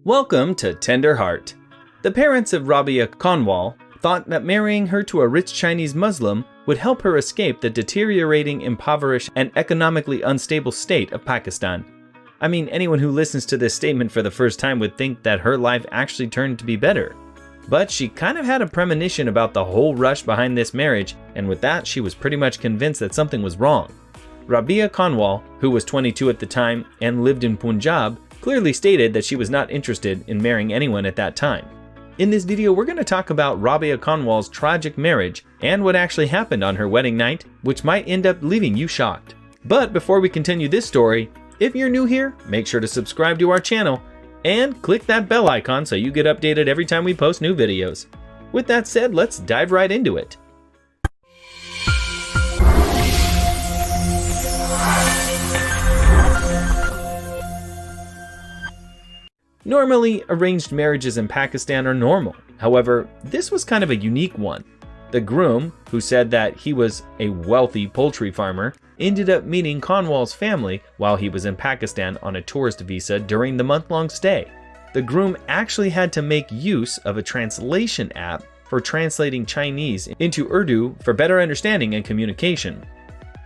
Welcome to Tender Heart. The parents of Rabia Kanwal thought that marrying her to a rich Chinese Muslim would help her escape the deteriorating, impoverished, and economically unstable state of Pakistan. I mean, anyone who listens to this statement for the first time would think that her life actually turned to be better. But she kind of had a premonition about the whole rush behind this marriage, and with that, she was pretty much convinced that something was wrong. Rabia Kanwal, who was 22 at the time and lived in Punjab, clearly stated that she was not interested in marrying anyone at that time. In this video, we're going to talk about Rabia Kanwal's tragic marriage and what actually happened on her wedding night, which might end up leaving you shocked. But before we continue this story, if you're new here, make sure to subscribe to our channel and click that bell icon so you get updated every time we post new videos. With that said, let's dive right into it. Normally, arranged marriages in Pakistan are normal. However, this was kind of a unique one. The groom, who said that he was a wealthy poultry farmer, ended up meeting Kanwal's family while he was in Pakistan on a tourist visa during the month-long stay. The groom actually had to make use of a translation app for translating Chinese into Urdu for better understanding and communication.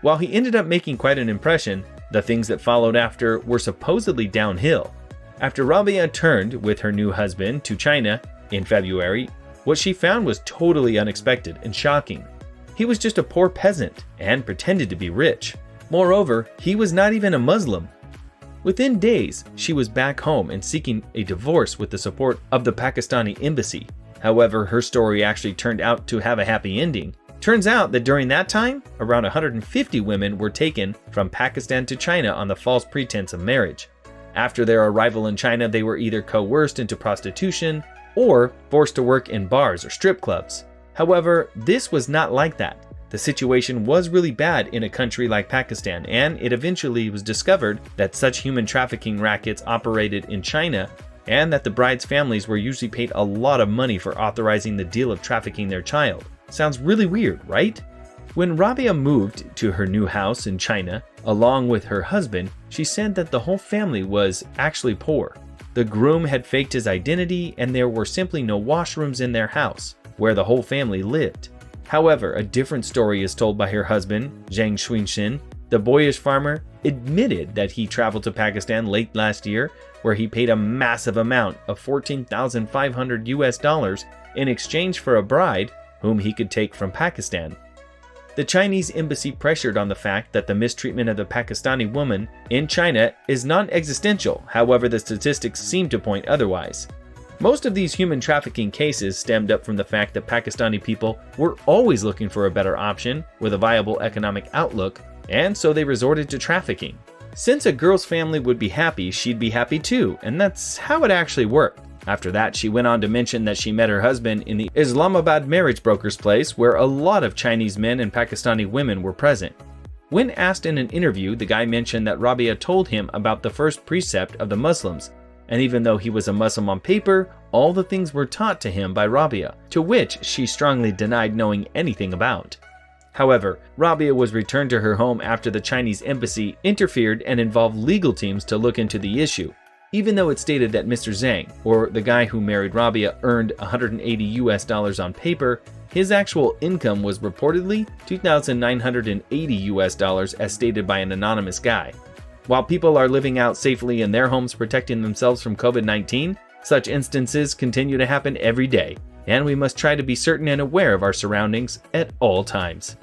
While he ended up making quite an impression, the things that followed after were supposedly downhill. After Rabia turned with her new husband to China in February, what she found was totally unexpected and shocking. He was just a poor peasant and pretended to be rich. Moreover, he was not even a Muslim. Within days, she was back home and seeking a divorce with the support of the Pakistani embassy. However, her story actually turned out to have a happy ending. Turns out that during that time, around 150 women were taken from Pakistan to China on the false pretense of marriage. After their arrival in China, they were either coerced into prostitution or forced to work in bars or strip clubs. However, this was not like that. The situation was really bad in a country like Pakistan, and it eventually was discovered that such human trafficking rackets operated in China and that the bride's families were usually paid a lot of money for authorizing the deal of trafficking their child. Sounds really weird, right? When Rabia moved to her new house in China, along with her husband, she said that the whole family was actually poor. The groom had faked his identity and there were simply no washrooms in their house, where the whole family lived. However, a different story is told by her husband, Zhang Xuanxin. The boyish farmer admitted that he traveled to Pakistan late last year, where he paid a massive amount of $14,500 in exchange for a bride whom he could take from Pakistan. The Chinese embassy pressured on the fact that the mistreatment of the Pakistani woman in China is non-existential, however the statistics seem to point otherwise. Most of these human trafficking cases stemmed up from the fact that Pakistani people were always looking for a better option with a viable economic outlook, and so they resorted to trafficking. Since a girl's family would be happy, she'd be happy too, and that's how it actually worked. After that, she went on to mention that she met her husband in the Islamabad marriage broker's place, where a lot of Chinese men and Pakistani women were present. When asked in an interview, the guy mentioned that Rabia told him about the first precept of the Muslims, and even though he was a Muslim on paper, all the things were taught to him by Rabia, to which she strongly denied knowing anything about. However, Rabia was returned to her home after the Chinese embassy interfered and involved legal teams to look into the issue. Even though it stated that Mr. Zhang, or the guy who married Rabia, earned $180 on paper, his actual income was reportedly $2,980 as stated by an anonymous guy. While people are living out safely in their homes protecting themselves from COVID-19, such instances continue to happen every day, and we must try to be certain and aware of our surroundings at all times.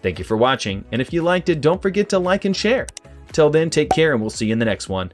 Thank you for watching, and if you liked it, don't forget to like and share. Till then, take care and we'll see you in the next one.